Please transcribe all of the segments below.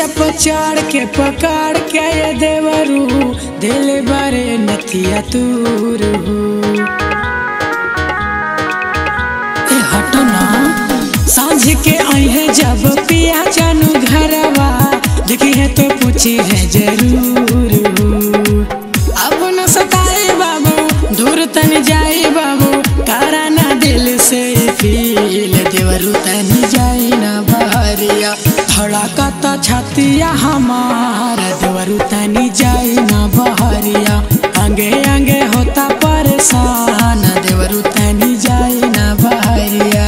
जब चढ़ के पकड़ के ये देवरू दिल बरे नथिया तूरू हटना सांझ के आई है जब पिया जानू घरवा देखी है तो पूछी है जरूर अब न सताए बाबू दूर तन जाए बाबू कराना दिल से फील देवरू तन जाए ना बहरिया धड़कता छतिया हमारा देवरू तन जाए ना बहरिया अंगे अंगे होता परेशान देवरू तन जाए ना बहरिया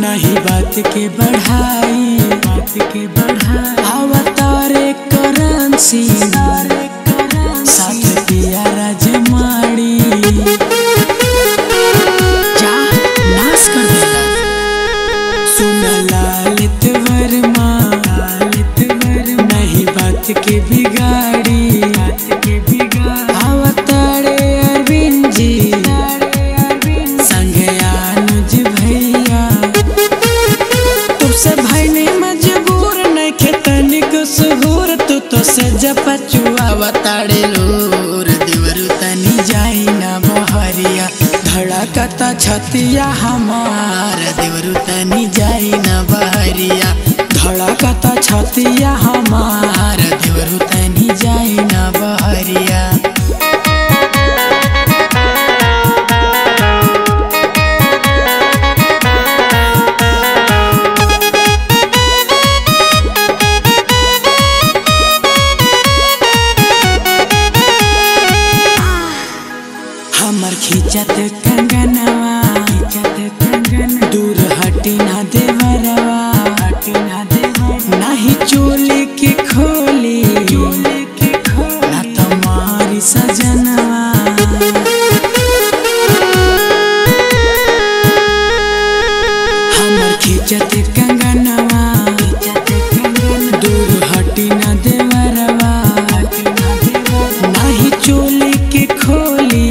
नहीं बात के बढ़ाई अवतारे करेंसी साथ पिया राजमाड़ी जा नाश कर देला सुन ललित वर्मा नहीं बात के बिगाड़ी अवतारे अरविंद जी से जपचुआ ताड़े लोर देवरू तनी जाई ना बहरिया धड़कता छतिया हमार देवरू तनी जाई ना बहरिया धड़कता छतिया हमार देवरू तनी जाई ना बहरिया हमर खींचत कंगनवा दूर हटी ना देवरवा नहीं चोली की खोली ना तुम्हारी सजनवा हमर खींचत कंगनवा दूर हटी ना देवरवा नहीं चोली की खोली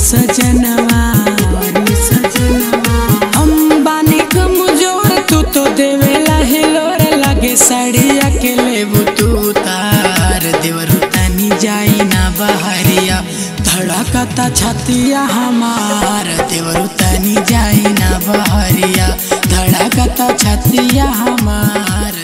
सजनवा अंबानी कमजोर तू तो देवेला हिलोर लगे साड़िया के लेबू तू तार देवरू तनी जाई ना बहरिया धड़कता छतिया हमार देवरू तनी जाई ना बहरिया धड़कता छतिया हमार।